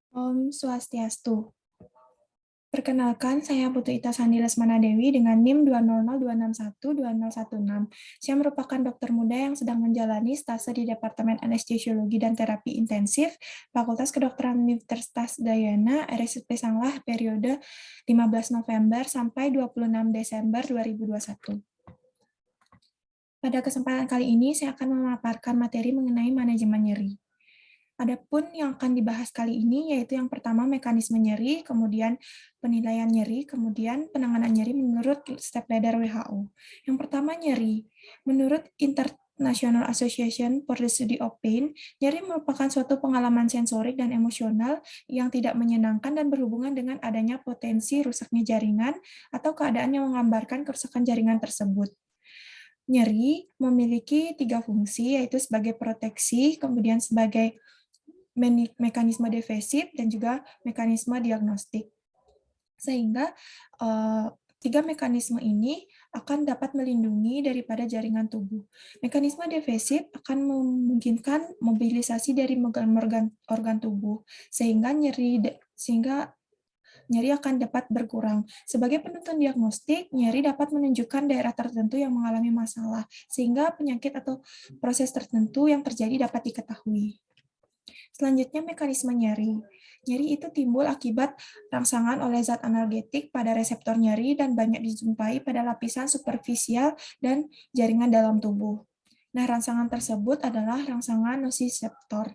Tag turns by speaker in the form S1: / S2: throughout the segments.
S1: Om Swastiastu. Perkenalkan, saya Putu Ita Sandi Lesmana Dewi dengan NIM 20026120016. Saya merupakan dokter muda yang sedang menjalani stase di Departemen Anestesiologi dan Terapi Intensif, Fakultas Kedokteran Universitas Dayana, RSUP Sanglah, periode 15 November sampai 26 Desember 2021. Pada kesempatan kali ini, saya akan memaparkan materi mengenai manajemen nyeri. Adapun yang akan dibahas kali ini yaitu yang pertama mekanisme nyeri, kemudian penilaian nyeri, kemudian penanganan nyeri menurut step ladder WHO. Yang pertama nyeri. Menurut International Association for the Study of Pain, nyeri merupakan suatu pengalaman sensorik dan emosional yang tidak menyenangkan dan berhubungan dengan adanya potensi rusaknya jaringan atau keadaan yang menggambarkan kerusakan jaringan tersebut. Nyeri memiliki 3 fungsi, yaitu sebagai proteksi, kemudian sebagai mekanisme defensif, dan juga mekanisme diagnostik. Sehingga tiga mekanisme ini akan dapat melindungi daripada jaringan tubuh. Mekanisme defensif akan memungkinkan mobilisasi dari organ tubuh, sehingga nyeri akan dapat berkurang. Sebagai penuntun diagnostik, nyeri dapat menunjukkan daerah tertentu yang mengalami masalah, sehingga penyakit atau proses tertentu yang terjadi dapat diketahui. Selanjutnya, mekanisme nyeri. Nyeri itu timbul akibat rangsangan oleh zat analgetik pada reseptor nyeri dan banyak dijumpai pada lapisan superfisial dan jaringan dalam tubuh. Nah, rangsangan tersebut adalah rangsangan nociceptor.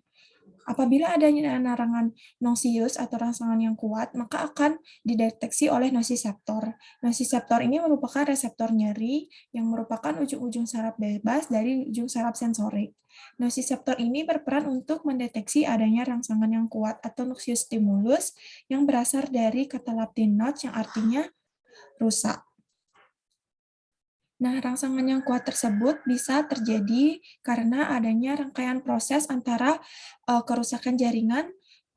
S1: Apabila adanya narangan nocius atau rangsangan yang kuat, maka akan dideteksi oleh nociceptor. Nociceptor ini merupakan reseptor nyeri yang merupakan ujung-ujung saraf bebas dari ujung saraf sensorik. Nociceptor ini berperan untuk mendeteksi adanya rangsangan yang kuat atau noxious stimulus yang berasal dari kata Latin nox yang artinya rusak. Nah, rangsangan yang kuat tersebut bisa terjadi karena adanya rangkaian proses antara kerusakan jaringan,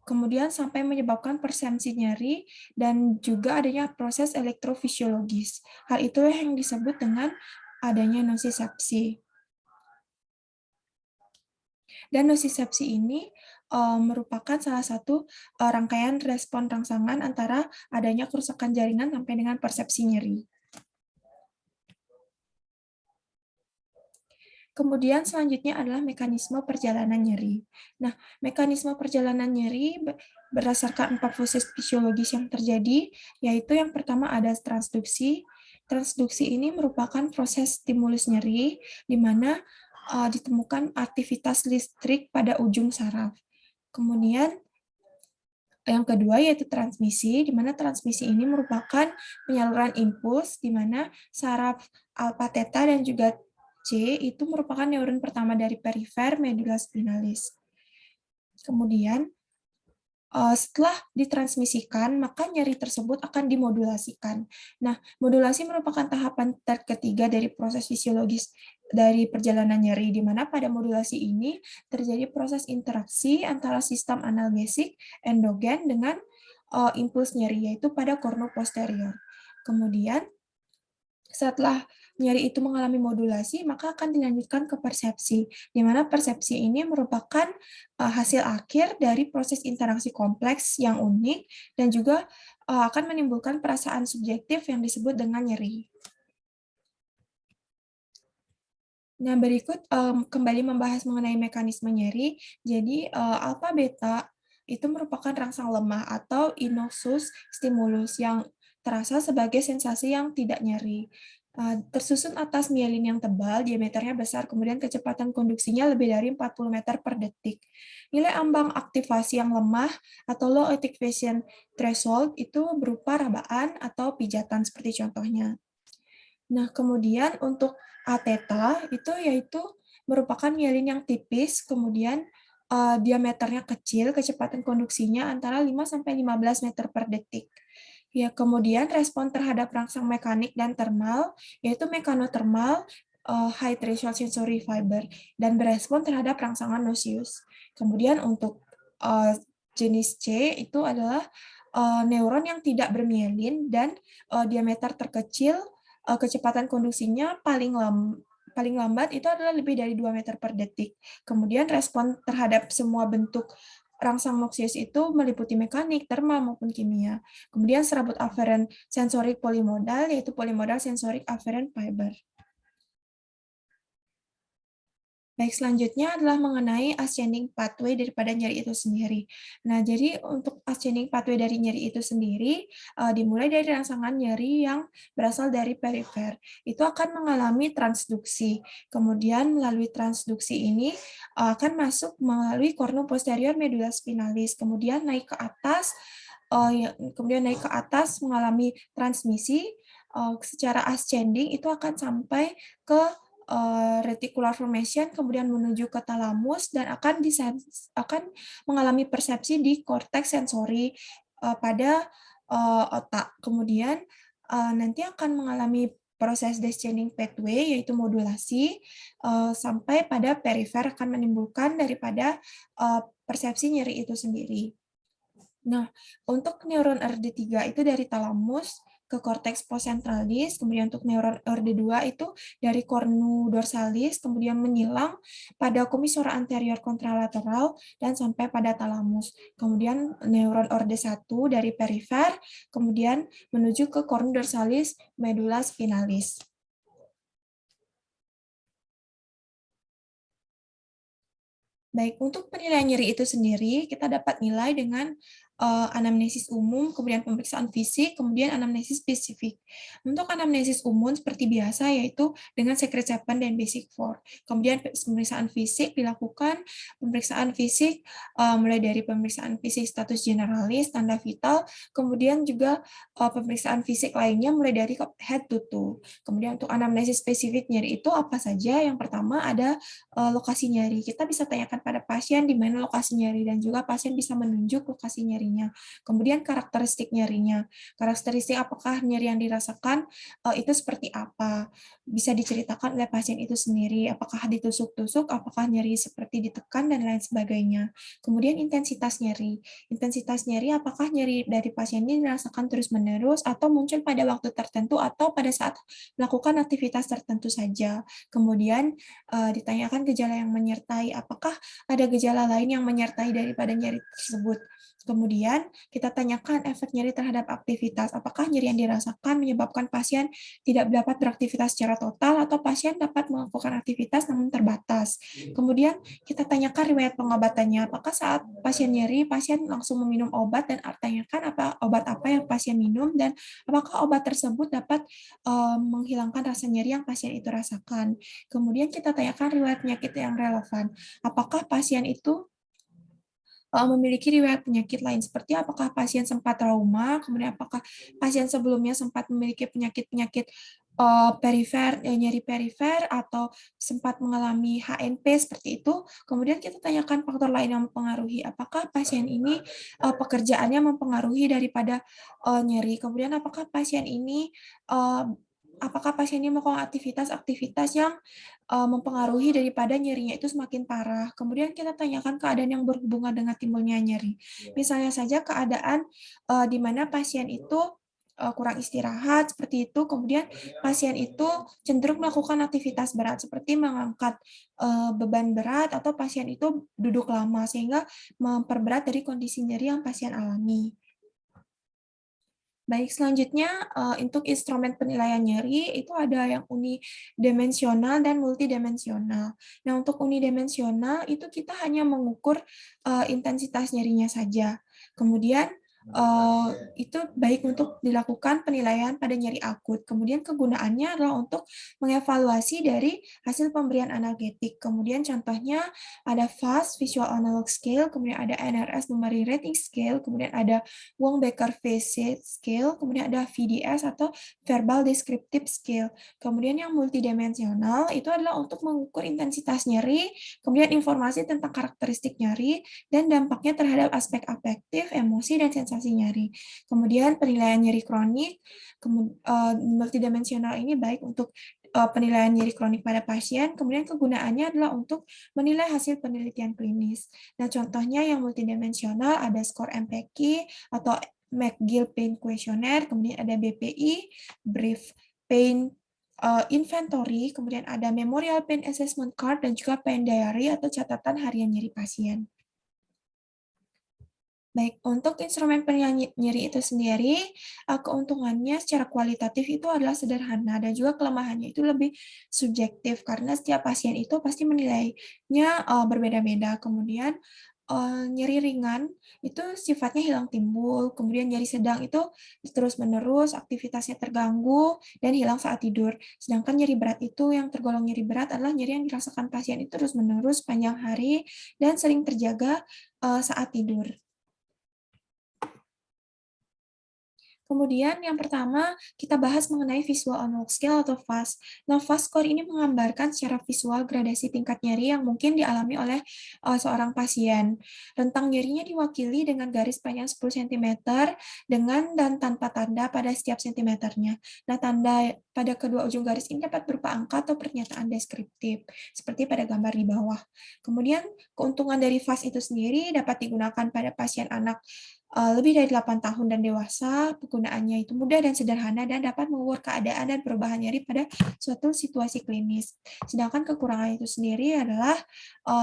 S1: kemudian sampai menyebabkan persepsi nyeri, dan juga adanya proses elektrofisiologis. Hal itu yang disebut dengan adanya nocicepsi. Dan nocicepsi ini merupakan salah satu rangkaian respon rangsangan antara adanya kerusakan jaringan sampai dengan persepsi nyeri. Kemudian selanjutnya adalah mekanisme perjalanan nyeri. Nah, mekanisme perjalanan nyeri berdasarkan 4 proses fisiologis yang terjadi, yaitu yang pertama ada transduksi. Transduksi ini merupakan proses stimulus nyeri, di mana ditemukan aktivitas listrik pada ujung saraf. Kemudian yang kedua yaitu transmisi, di mana transmisi ini merupakan penyaluran impuls, di mana saraf alfa theta dan juga C itu merupakan neuron pertama dari perifer medula spinalis. Kemudian, setelah ditransmisikan, maka nyeri tersebut akan dimodulasikan. Nah, modulasi merupakan tahapan ketiga dari proses fisiologis dari perjalanan nyeri, di mana pada modulasi ini terjadi proses interaksi antara sistem analgesik endogen dengan impuls nyeri, yaitu pada kornu posterior. Kemudian, setelah nyeri itu mengalami modulasi, maka akan dilanjutkan ke persepsi, di mana persepsi ini merupakan hasil akhir dari proses interaksi kompleks yang unik dan juga akan menimbulkan perasaan subjektif yang disebut dengan nyeri. Nah, berikut kembali membahas mengenai mekanisme nyeri. Jadi, alfa beta itu merupakan rangsang lemah atau inosus stimulus yang terasa sebagai sensasi yang tidak nyeri. Tersusun atas mielin yang tebal, diameternya besar, kemudian kecepatan konduksinya lebih dari 40 meter per detik. Nilai ambang aktivasi yang lemah atau low activation threshold itu berupa rabaan atau pijatan seperti contohnya. Nah, kemudian untuk A-theta itu yaitu merupakan mielin yang tipis, kemudian diameternya kecil, kecepatan konduksinya antara 5-15 meter per detik. Ya, kemudian respon terhadap rangsang mekanik dan termal, yaitu mekanotermal, high threshold sensory fiber, dan berespon terhadap rangsangan noxious. Kemudian untuk jenis C itu adalah neuron yang tidak bermielin dan diameter terkecil, kecepatan konduksinya paling lambat itu adalah lebih dari 2 meter per detik. Kemudian respon terhadap semua bentuk rangsang noxious itu meliputi mekanik, termal, maupun kimia. Kemudian serabut afferent sensorik polimodal, yaitu polimodal sensorik afferent fiber. Baik, selanjutnya adalah mengenai ascending pathway daripada nyeri itu sendiri. Nah, jadi untuk ascending pathway dari nyeri itu sendiri, dimulai dari rangsangan nyeri yang berasal dari perifer. Itu akan mengalami transduksi. Kemudian melalui transduksi ini akan masuk melalui cornu posterior medulla spinalis. Kemudian naik ke atas, mengalami transmisi secara ascending itu akan sampai ke reticular formation, kemudian menuju ke thalamus dan akan mengalami persepsi di korteks sensori pada otak. Kemudian nanti akan mengalami proses descending pathway, yaitu modulasi, sampai pada perifer akan menimbulkan daripada persepsi nyeri itu sendiri. Nah, untuk neuron RD3 itu dari talamus ke korteks postcentralis, kemudian untuk neuron RD2 itu dari cornu dorsalis, kemudian menyilang pada kumisora anterior kontralateral dan sampai pada talamus. Kemudian neuron RD1 dari perifer, kemudian menuju ke cornu dorsalis medulla spinalis. Baik, untuk penilaian nyeri itu sendiri, kita dapat nilai dengan anamnesis umum, kemudian pemeriksaan fisik, kemudian anamnesis spesifik. Untuk anamnesis umum seperti biasa, yaitu dengan secret 7 dan basic 4. Kemudian pemeriksaan fisik dilakukan, pemeriksaan fisik mulai dari pemeriksaan fisik status generalis, tanda vital, kemudian juga pemeriksaan fisik lainnya mulai dari head to toe. Kemudian untuk anamnesis spesifik nyeri itu apa saja? Yang pertama ada lokasi nyeri. Kita bisa tanyakan pada pasien di mana lokasi nyeri dan juga pasien bisa menunjuk lokasi nyerinya. Kemudian karakteristik nyerinya. Karakteristik apakah nyeri yang dirasakan itu seperti apa? Bisa diceritakan oleh pasien itu sendiri. Apakah ditusuk-tusuk, apakah nyeri seperti ditekan dan lain sebagainya. Kemudian intensitas nyeri. Intensitas nyeri apakah nyeri dari pasien ini dirasakan terus-menerus atau muncul pada waktu tertentu atau pada saat melakukan aktivitas tertentu saja. Kemudian ditanyakan gejala yang menyertai, apakah ada gejala lain yang menyertai daripada nyeri tersebut. Kemudian kita tanyakan efek nyeri terhadap aktivitas, apakah nyeri yang dirasakan menyebabkan pasien tidak dapat beraktivitas secara total atau pasien dapat melakukan aktivitas namun terbatas. Kemudian kita tanyakan riwayat pengobatannya, apakah saat pasien nyeri, pasien langsung meminum obat dan tanyakan obat apa yang pasien minum dan apakah obat tersebut dapat menghilangkan rasa nyeri yang pasien itu rasakan. Kemudian kita tanyakan riwayat penyakit yang relevan. Apakah pasien itu memiliki riwayat penyakit lain seperti apakah pasien sempat trauma, kemudian apakah pasien sebelumnya sempat memiliki penyakit-penyakit perifer, nyeri perifer atau sempat mengalami HNP seperti itu. Kemudian kita tanyakan faktor lain yang mempengaruhi apakah pasien ini pekerjaannya mempengaruhi daripada nyeri. Kemudian apakah pasien ini melakukan aktivitas-aktivitas yang mempengaruhi daripada nyerinya itu semakin parah. Kemudian kita tanyakan keadaan yang berhubungan dengan timbulnya nyeri. Misalnya saja keadaan di mana pasien itu kurang istirahat seperti itu, kemudian pasien itu cenderung melakukan aktivitas berat seperti mengangkat beban berat atau pasien itu duduk lama sehingga memperberat dari kondisi nyeri yang pasien alami. Baik, selanjutnya untuk instrumen penilaian nyeri itu ada yang unidimensional dan multidimensional. Nah, untuk unidimensional itu kita hanya mengukur intensitas nyerinya saja. Kemudian itu baik untuk dilakukan penilaian pada nyeri akut. Kemudian kegunaannya adalah untuk mengevaluasi dari hasil pemberian analgetik. Kemudian contohnya ada FAST, Visual Analog Scale, kemudian ada NRS, Numeric Rating Scale, kemudian ada Wong-Baker Face Scale, kemudian ada VDS atau Verbal Descriptive Scale. Kemudian yang multidimensional itu adalah untuk mengukur intensitas nyeri, kemudian informasi tentang karakteristik nyeri, dan dampaknya terhadap aspek afektif, emosi, dan sensasi nyeri. Kemudian penilaian nyeri kronik, multidimensional ini baik untuk penilaian nyeri kronik pada pasien, kemudian kegunaannya adalah untuk menilai hasil penelitian klinis. Nah, contohnya yang multidimensional ada skor MPQ atau McGill Pain Questionnaire, kemudian ada BPI, Brief Pain Inventory, kemudian ada Memorial Pain Assessment Card, dan juga Pain Diary atau catatan harian nyeri pasien. Baik, untuk instrumen penyakit nyeri itu sendiri, keuntungannya secara kualitatif itu adalah sederhana dan juga kelemahannya itu lebih subjektif karena setiap pasien itu pasti menilainya berbeda-beda. Kemudian nyeri ringan itu sifatnya hilang timbul, kemudian nyeri sedang itu terus-menerus, aktivitasnya terganggu dan hilang saat tidur. Sedangkan nyeri berat itu yang tergolong nyeri berat adalah nyeri yang dirasakan pasien itu terus-menerus sepanjang hari dan sering terjaga saat tidur. Kemudian yang pertama, kita bahas mengenai visual analog scale atau VAS. Nah, VAS score ini menggambarkan secara visual gradasi tingkat nyeri yang mungkin dialami oleh seorang pasien. Rentang nyerinya diwakili dengan garis panjang 10 cm dengan dan tanpa tanda pada setiap sentimeternya. Nah, tanda pada kedua ujung garis ini dapat berupa angka atau pernyataan deskriptif, seperti pada gambar di bawah. Kemudian, keuntungan dari VAS itu sendiri dapat digunakan pada pasien anak lebih dari 8 tahun dan dewasa, penggunaannya itu mudah dan sederhana dan dapat mengukur keadaan dan perubahan nyeri pada suatu situasi klinis. Sedangkan kekurangan itu sendiri adalah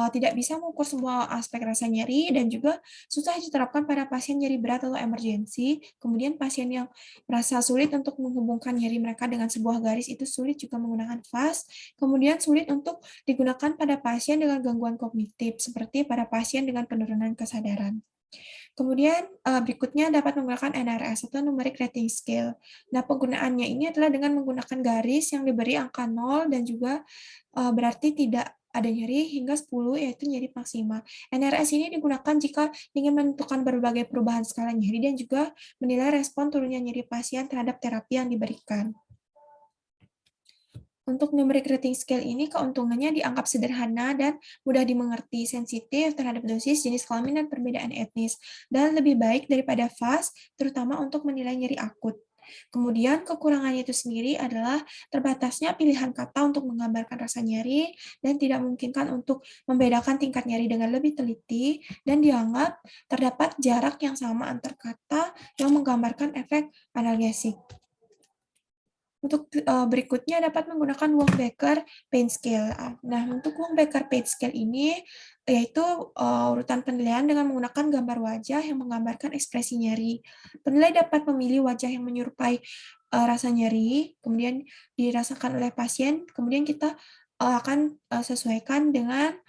S1: tidak bisa mengukur semua aspek rasa nyeri dan juga susah diterapkan pada pasien nyeri berat atau emergensi. Kemudian pasien yang merasa sulit untuk menghubungkan nyeri mereka dengan sebuah garis itu sulit juga menggunakan VAS. Kemudian sulit untuk digunakan pada pasien dengan gangguan kognitif seperti pada pasien dengan penurunan kesadaran. Kemudian berikutnya dapat menggunakan NRS atau Numeric Rating Scale. Nah, penggunaannya ini adalah dengan menggunakan garis yang diberi angka 0 dan juga berarti tidak ada nyeri hingga 10 yaitu nyeri maksimal. NRS ini digunakan jika ingin menentukan berbagai perubahan skala nyeri dan juga menilai respon turunnya nyeri pasien terhadap terapi yang diberikan. Untuk numeric rating scale ini keuntungannya dianggap sederhana dan mudah dimengerti, sensitif terhadap dosis, jenis kelamin, dan perbedaan etnis, dan lebih baik daripada VAS, terutama untuk menilai nyeri akut. Kemudian kekurangannya itu sendiri adalah terbatasnya pilihan kata untuk menggambarkan rasa nyeri dan tidak memungkinkan untuk membedakan tingkat nyeri dengan lebih teliti dan dianggap terdapat jarak yang sama antar kata yang menggambarkan efek analgesik. Untuk berikutnya dapat menggunakan Wong-Baker Pain Scale. Nah, untuk Wong-Baker Pain Scale ini yaitu urutan penilaian dengan menggunakan gambar wajah yang menggambarkan ekspresi nyeri. Penilai dapat memilih wajah yang menyerupai rasa nyeri, kemudian dirasakan oleh pasien, kemudian kita akan sesuaikan dengan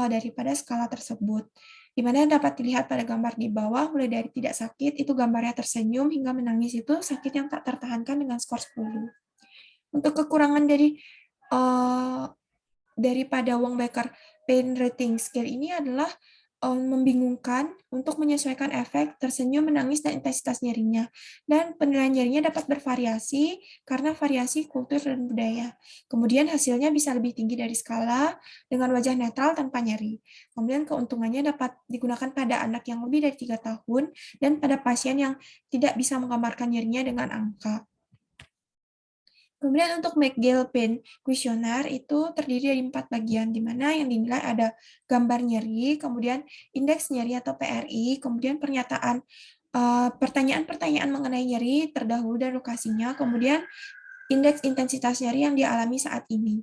S1: daripada skala tersebut. Di mana dapat dilihat pada gambar di bawah, mulai dari tidak sakit, itu gambarnya tersenyum, hingga menangis itu sakit yang tak tertahankan dengan skor 10. Untuk kekurangan uh, daripada Wong-Baker Pain Rating Scale ini adalah membingungkan untuk menyesuaikan efek tersenyum, menangis, dan intensitas nyerinya. Dan penilaian nyerinya dapat bervariasi karena variasi kultur dan budaya. Kemudian hasilnya bisa lebih tinggi dari skala dengan wajah netral tanpa nyeri. Kemudian keuntungannya dapat digunakan pada anak yang lebih dari 3 tahun dan pada pasien yang tidak bisa menggambarkan nyerinya dengan angka. Kemudian untuk McGill Pain Questionnaire itu terdiri dari 4 bagian, di mana yang dinilai ada gambar nyeri, kemudian indeks nyeri atau PRI, kemudian pertanyaan-pertanyaan mengenai nyeri terdahulu dan lokasinya, kemudian indeks intensitas nyeri yang dialami saat ini.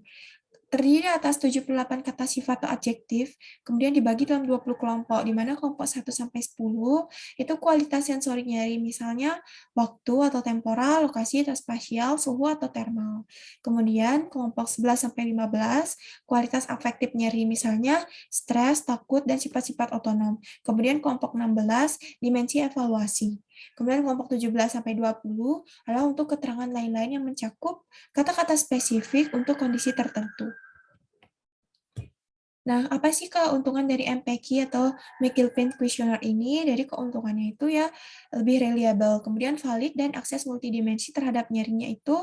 S1: Terdiri atas 78 kata sifat atau adjektif, kemudian dibagi dalam 20 kelompok, di mana kelompok 1 sampai 10 itu kualitas sensorik nyeri, misalnya waktu atau temporal, lokasi atau spasial, suhu atau termal. Kemudian kelompok 11 sampai 15 kualitas afektif nyeri, misalnya stres, takut, dan sifat-sifat otonom. Kemudian kelompok 16 dimensi evaluasi. Kemudian kelompok 17 sampai 20 adalah untuk keterangan lain-lain yang mencakup kata-kata spesifik untuk kondisi tertentu. Nah, apa sih keuntungan dari MPQ atau McGill-Pain Questionnaire ini? Dari keuntungannya itu ya lebih reliable, kemudian valid dan akses multidimensi terhadap nyerinya itu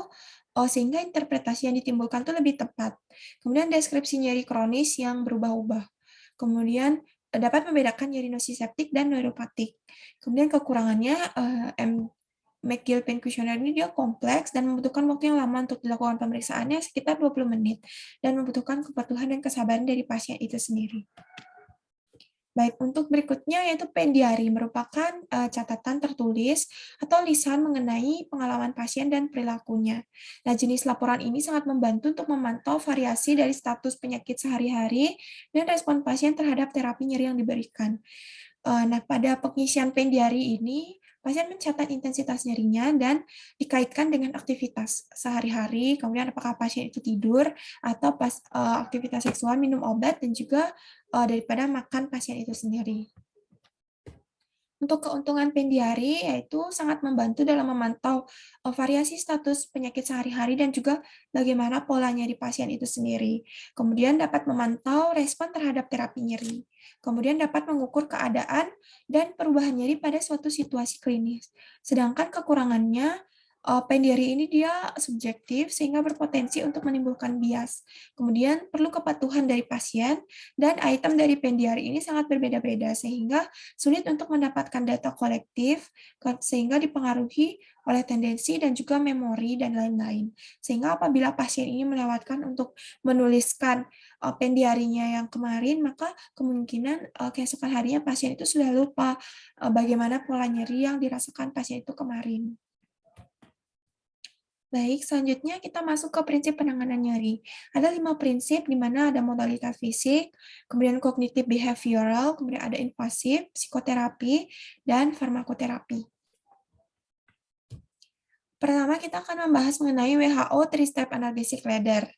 S1: sehingga interpretasi yang ditimbulkan itu lebih tepat. Kemudian deskripsi nyeri kronis yang berubah-ubah. Kemudian dapat membedakan nyeri nociceptik dan neuropatik. Kemudian kekurangannya McGill Pain Questionnaire ini dia kompleks dan membutuhkan waktu yang lama untuk dilakukan pemeriksaannya sekitar 20 menit dan membutuhkan kepatuhan dan kesabaran dari pasien itu sendiri. Baik, untuk berikutnya yaitu Pain Diary merupakan catatan tertulis atau lisan mengenai pengalaman pasien dan perilakunya. Nah, jenis laporan ini sangat membantu untuk memantau variasi dari status penyakit sehari-hari dan respon pasien terhadap terapi nyeri yang diberikan. Nah, pada pengisian pendiari ini, pasien mencatat intensitas nyerinya dan dikaitkan dengan aktivitas sehari-hari, kemudian apakah pasien itu tidur atau pas aktivitas seksual, minum obat, dan juga daripada makan pasien itu sendiri. Untuk keuntungan pendiari, yaitu sangat membantu dalam memantau variasi status penyakit sehari-hari dan juga bagaimana polanya di pasien itu sendiri. Kemudian dapat memantau respon terhadap terapi nyeri. Kemudian dapat mengukur keadaan dan perubahan nyeri pada suatu situasi klinis. Sedangkan kekurangannya, pendiari ini dia subjektif sehingga berpotensi untuk menimbulkan bias. Kemudian perlu kepatuhan dari pasien dan item dari pendiari ini sangat berbeda-beda sehingga sulit untuk mendapatkan data kolektif sehingga dipengaruhi oleh tendensi dan juga memori dan lain-lain. Sehingga apabila pasien ini melewatkan untuk menuliskan pendiarinya yang kemarin, maka kemungkinan keesokan harinya pasien itu sudah lupa bagaimana pola nyeri yang dirasakan pasien itu kemarin. Baik, selanjutnya kita masuk ke prinsip penanganan nyeri. Ada 5 prinsip di mana ada modalitas fisik, kemudian kognitif behavioral, kemudian ada invasif, psikoterapi, dan farmakoterapi. Pertama, kita akan membahas mengenai WHO 3-step analgesic ladder.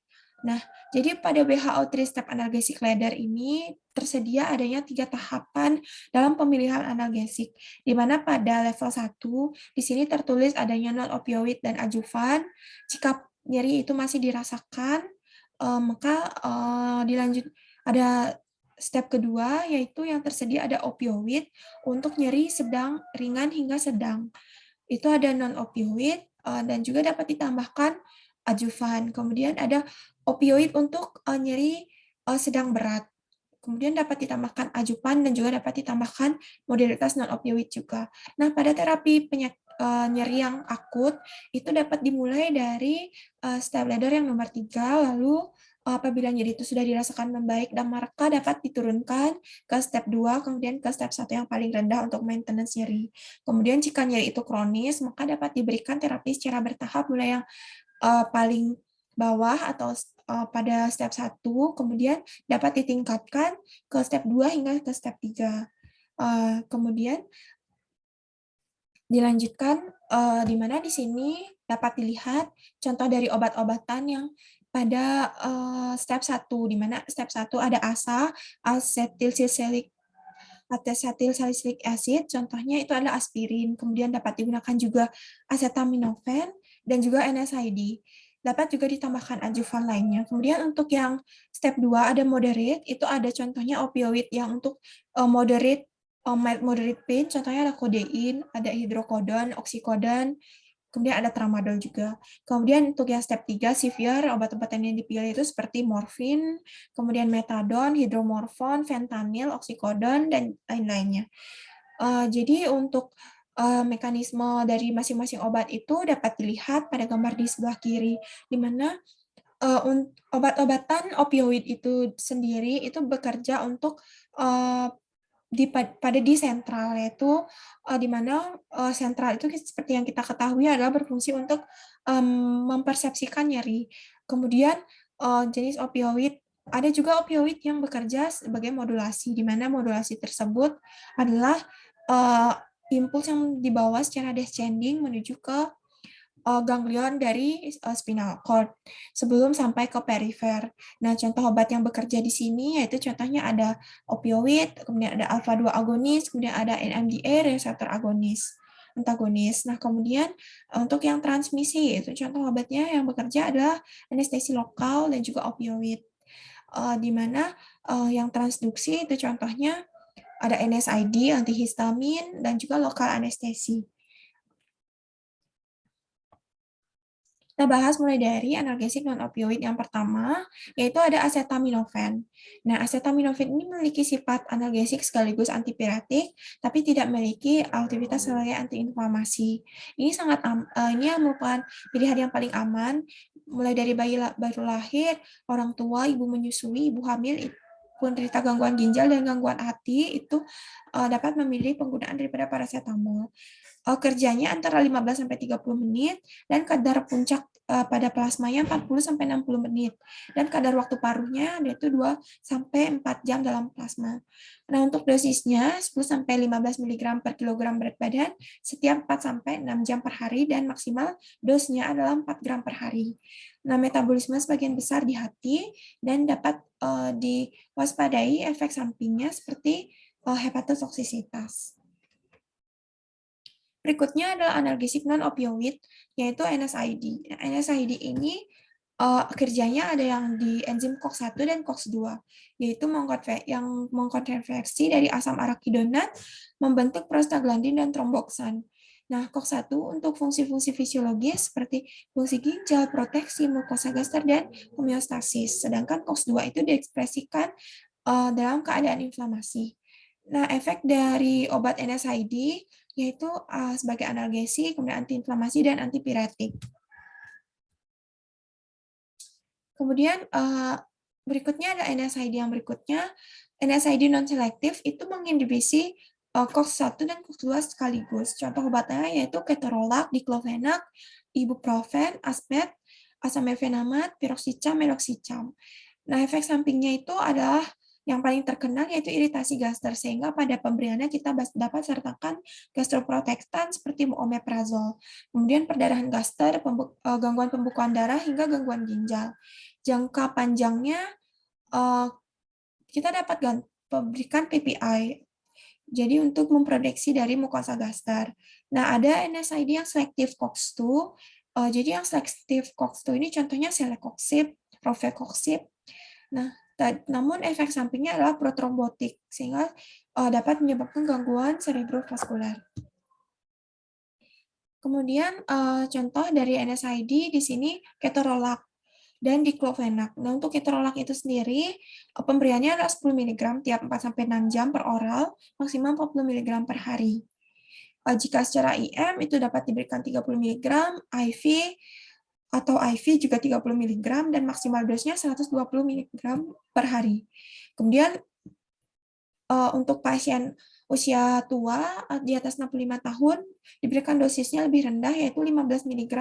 S1: Nah, jadi pada WHO 3-step analgesic ladder ini tersedia adanya 3 tahapan dalam pemilihan analgesik, di mana pada level 1, di sini tertulis adanya non-opioid dan adjuvan. Jika nyeri itu masih dirasakan, maka dilanjut ada step kedua, yaitu yang tersedia ada opioid untuk nyeri sedang, ringan, hingga sedang. Itu ada non-opioid, dan juga dapat ditambahkan adjuvan. Kemudian ada opioid untuk nyeri sedang berat. Kemudian dapat ditambahkan adjuvan dan juga dapat ditambahkan modalitas non-opioid juga. Nah, pada terapi nyeri yang akut, itu dapat dimulai dari step ladder yang nomor 3, lalu apabila nyeri itu sudah dirasakan membaik dan maka dapat diturunkan ke step 2, kemudian ke step 1 yang paling rendah untuk maintenance nyeri. Kemudian jika nyeri itu kronis, maka dapat diberikan terapi secara bertahap mulai yang paling bawah atau pada step 1, kemudian dapat ditingkatkan ke step 2 hingga ke step 3. Kemudian dilanjutkan di mana di sini dapat dilihat contoh dari obat-obatan yang pada step 1, di mana step 1 ada ASA, acetyl acid, contohnya itu adalah aspirin, kemudian dapat digunakan juga acetaminophen, dan juga NSAID. Dapat juga ditambahkan adjuvan lainnya. Kemudian untuk yang step 2 ada moderate, itu ada contohnya opioid yang untuk mild moderate pain, contohnya ada kodein, ada hidrokodon, oksikodon, kemudian ada tramadol juga. Kemudian untuk yang step 3, severe, obat-obatan yang dipilih itu seperti morfin, kemudian metadon, hidromorfon, fentanyl, oksikodon, dan lain-lainnya. Jadi untuk mekanisme dari masing-masing obat itu dapat dilihat pada gambar di sebelah kiri, di mana obat-obatan opioid itu sendiri itu bekerja untuk di sentral, yaitu di mana sentral itu seperti yang kita ketahui adalah berfungsi untuk mempersepsikan nyeri. Kemudian jenis opioid, ada juga opioid yang bekerja sebagai modulasi, di mana modulasi tersebut adalah impuls yang dibawa secara descending menuju ke ganglion dari spinal cord sebelum sampai ke perifer. Nah, contoh obat yang bekerja di sini yaitu contohnya ada opioid, kemudian ada alpha 2 agonis, kemudian ada NMDA reseptor antagonis. Nah, kemudian untuk yang transmisi itu contoh obatnya yang bekerja adalah anestesi lokal dan juga opioid. Di mana yang transduksi itu contohnya ada NSAID, antihistamin, dan juga lokal anestesi. Kita bahas mulai dari analgesik non-opioid yang pertama, yaitu ada acetaminophen. Nah, acetaminophen ini memiliki sifat analgesik sekaligus antipiretik, tapi tidak memiliki aktivitas sebagai antiinflamasi. Ini yang merupakan pilihan yang paling aman, mulai dari bayi baru lahir, orang tua, ibu menyusui, ibu hamil, penderita gangguan ginjal dan gangguan hati itu dapat memilih penggunaan daripada paracetamol. Kerjanya antara 15 sampai 30 menit dan kadar puncak pada plasmanya 40 sampai 60 menit dan kadar waktu paruhnya yaitu 2 sampai 4 jam dalam plasma. Nah, untuk dosisnya 10 sampai 15 mg per kilogram berat badan setiap 4 sampai 6 jam per hari dan maksimal dosnya adalah 4 gram per hari. Nah, metabolisme sebagian besar di hati dan dapat diwaspadai efek sampingnya seperti hepatotoksisitas. Berikutnya adalah analgesik non-opioid, yaitu NSAID. Nah, NSAID ini kerjanya ada yang di enzim COX-1 dan COX-2, yaitu yang mengkonversi dari asam arakidonat membentuk prostaglandin dan tromboksan. Nah, COX-1 untuk fungsi-fungsi fisiologis seperti fungsi ginjal, proteksi, mukosa gaster, dan homeostasis. Sedangkan COX-2 itu diekspresikan dalam keadaan inflamasi. Nah, efek dari obat NSAID yaitu sebagai analgesik, kemudian antiinflamasi, dan antipiretik. Kemudian berikutnya ada NSAID yang berikutnya. NSAID non-selektif itu menginhibisi COX-1 dan COX-2 sekaligus. Contoh obatnya yaitu ketorolac, diclofenac, ibuprofen, asped, asam mefenamat, piroxicam, meloxicam. Nah, efek sampingnya itu adalah yang paling terkenal yaitu iritasi gaster, sehingga pada pemberiannya kita dapat sertakan gastroprotektan seperti omeprazol. Kemudian perdarahan gaster, gangguan pembukaan darah, hingga gangguan ginjal. Jangka panjangnya kita dapat berikan PPI, jadi untuk memproduksi dari mukosa gaster. Nah, ada NSAID yang selektif COX-2. Jadi yang selektif COX-2 ini contohnya celecoxib, rofecoxib. Nah, namun efek sampingnya adalah protrombotik, sehingga dapat menyebabkan gangguan cerebrovaskular. Kemudian contoh dari NSAID di sini ketorolac dan diclofenac. Nah, untuk ketorolac itu sendiri pemberiannya adalah 10 mg tiap 4-6 jam per oral, maksimal 40 mg per hari. Jika secara IM itu dapat diberikan 30 mg, IV atau IV juga 30 mg dan maksimal dosnya 120 mg per hari. Kemudian untuk pasien usia tua di atas 65 tahun diberikan dosisnya lebih rendah yaitu 15 mg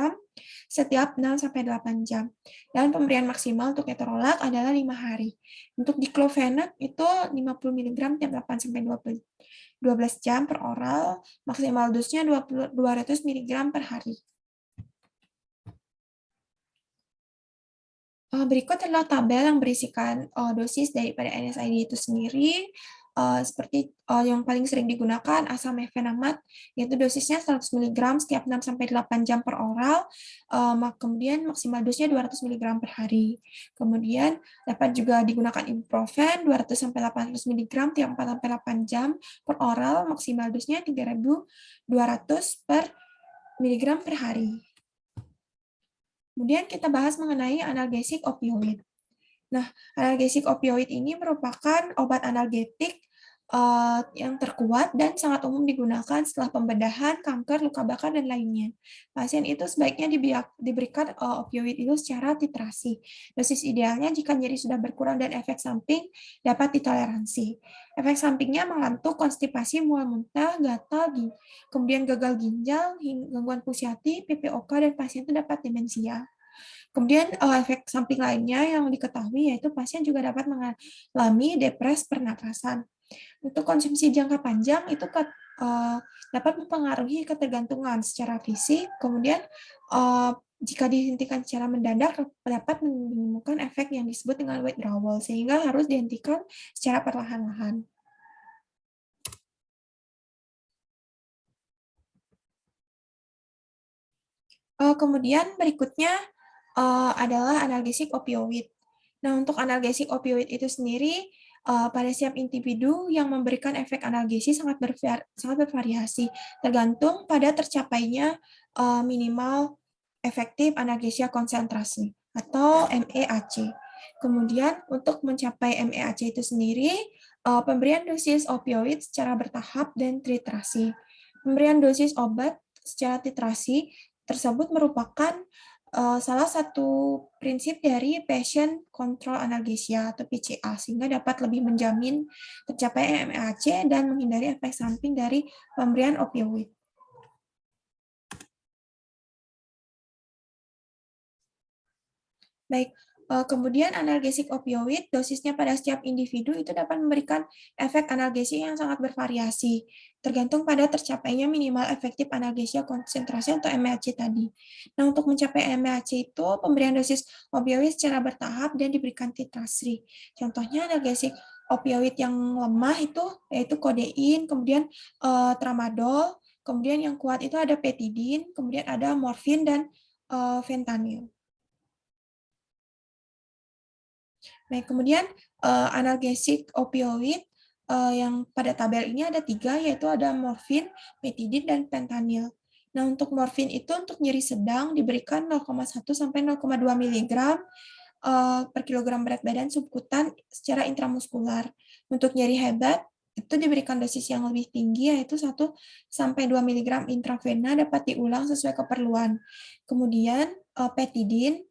S1: setiap 6-8 jam. Dan pemberian maksimal untuk ketorolac adalah 5 hari. Untuk diclofenac itu 50 mg tiap 8-12 jam per oral, maksimal dosnya 200 mg per hari. Berikut adalah tabel yang berisikan dosis daripada NSAID itu sendiri. Seperti yang paling sering digunakan asam mefenamat, yaitu dosisnya 100 mg setiap 6-8 jam per oral, kemudian maksimal dosisnya 200 mg per hari. Kemudian dapat juga digunakan ibuprofen 200-800 mg tiap 4-8 jam per oral, maksimal dosisnya 3.200 per miligram per hari. Kemudian kita bahas mengenai analgesik opioid. Nah, analgesik opioid ini merupakan obat analgetik yang terkuat dan sangat umum digunakan setelah pembedahan, kanker, luka bakar, dan lainnya. Pasien itu sebaiknya diberikan opioid itu secara titrasi. Dosis idealnya jika nyeri sudah berkurang dan efek samping dapat ditoleransi. Efek sampingnya mengantuk, konstipasi, mual muntah, gatal, kemudian gagal ginjal, gangguan fungsi hati, PPOK, dan pasien itu dapat demensia. Kemudian efek samping lainnya yang diketahui yaitu pasien juga dapat mengalami depresi pernapasan. Untuk konsumsi jangka panjang itu dapat mempengaruhi ketergantungan secara fisik, kemudian jika dihentikan secara mendadak dapat menimbulkan efek yang disebut dengan withdrawal, sehingga harus dihentikan secara perlahan-lahan. Kemudian berikutnya adalah analgesik opioid. Nah, untuk analgesik opioid itu sendiri, pada setiap individu yang memberikan efek analgesi sangat bervariasi, tergantung pada tercapainya minimal efektif analgesia konsentrasi atau MEAC. Kemudian untuk mencapai MEAC itu sendiri, pemberian dosis opioid secara bertahap dan titrasi. Pemberian dosis obat secara titrasi tersebut merupakan salah satu prinsip dari patient control analgesia atau PCA, sehingga dapat lebih menjamin tercapai MAC dan menghindari efek samping dari pemberian opioid. Baik, kemudian analgesik opioid, dosisnya pada setiap individu itu dapat memberikan efek analgesia yang sangat bervariasi, tergantung pada tercapainya minimal efektif analgesia konsentrasi atau MAC tadi. Nah, untuk mencapai MAC itu, pemberian dosis opioid secara bertahap dan diberikan titrasi. Contohnya analgesik opioid yang lemah itu, yaitu kodein, kemudian tramadol, kemudian yang kuat itu ada petidin, kemudian ada morfin dan fentanyl. Baik, kemudian analgesik opioid yang pada tabel ini ada 3, yaitu ada morfin, petidin, dan fentanyl. Nah, untuk morfin itu untuk nyeri sedang diberikan 0,1 sampai 0,2 mg per kilogram berat badan subkutan secara intramuskular. Untuk nyeri hebat itu diberikan dosis yang lebih tinggi, yaitu 1 sampai 2 mg intravena dapat diulang sesuai keperluan. Kemudian petidin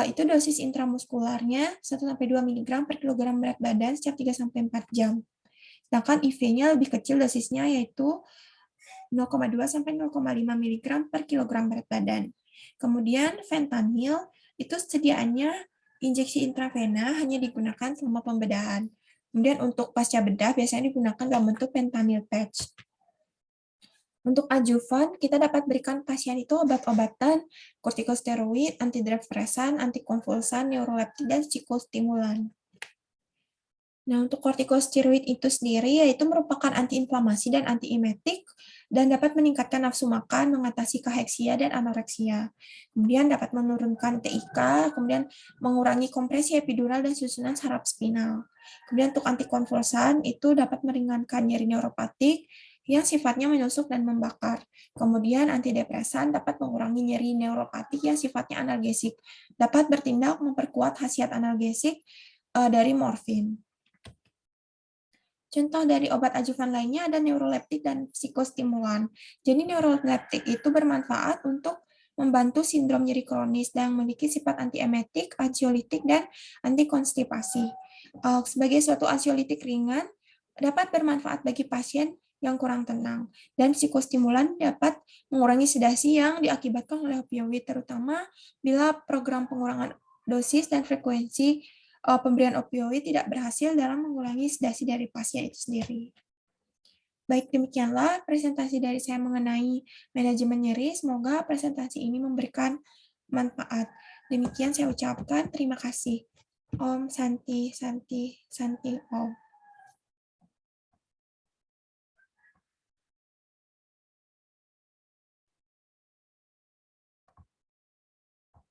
S1: itu dosis intramuskularnya 1-2 mg per kilogram berat badan setiap 3-4 jam. Sedangkan IV-nya lebih kecil dosisnya, yaitu 0,2-0,5 mg per kilogram berat badan. Kemudian fentanyl itu sediaannya injeksi intravena hanya digunakan selama pembedahan. Kemudian untuk pasca bedah biasanya digunakan dalam bentuk fentanyl patch. Untuk adjuvan, kita dapat berikan pasien itu obat-obatan, kortikosteroid, antidepresan, antikonvulsan, neuroleptik, dan psikostimulan. Nah, untuk kortikosteroid itu sendiri yaitu merupakan antiinflamasi dan antiemetik dan dapat meningkatkan nafsu makan, mengatasi kaheksia dan anoreksia. Kemudian dapat menurunkan TIK, kemudian mengurangi kompresi epidural dan susunan saraf spinal. Kemudian untuk antikonvulsan itu dapat meringankan nyeri neuropatik yang sifatnya menusuk dan membakar. Kemudian antidepresan dapat mengurangi nyeri neuropatik yang sifatnya analgesik, dapat bertindak memperkuat khasiat analgesik dari morfin. Contoh dari obat adjuvan lainnya ada neuroleptik dan psikostimulan. Jadi neuroleptik itu bermanfaat untuk membantu sindrom nyeri kronis dan memiliki sifat antiemetik, ansiolitik, dan antikonstipasi. Sebagai suatu ansiolitik ringan, dapat bermanfaat bagi pasien yang kurang tenang. Dan psikostimulan dapat mengurangi sedasi yang diakibatkan oleh opioid, terutama bila program pengurangan dosis dan frekuensi pemberian opioid tidak berhasil dalam mengurangi sedasi dari pasien itu sendiri. Baik, demikianlah presentasi dari saya mengenai manajemen nyeri. Semoga presentasi ini memberikan manfaat. Demikian saya ucapkan terima kasih. Om Santi, Santi, Santi, Om.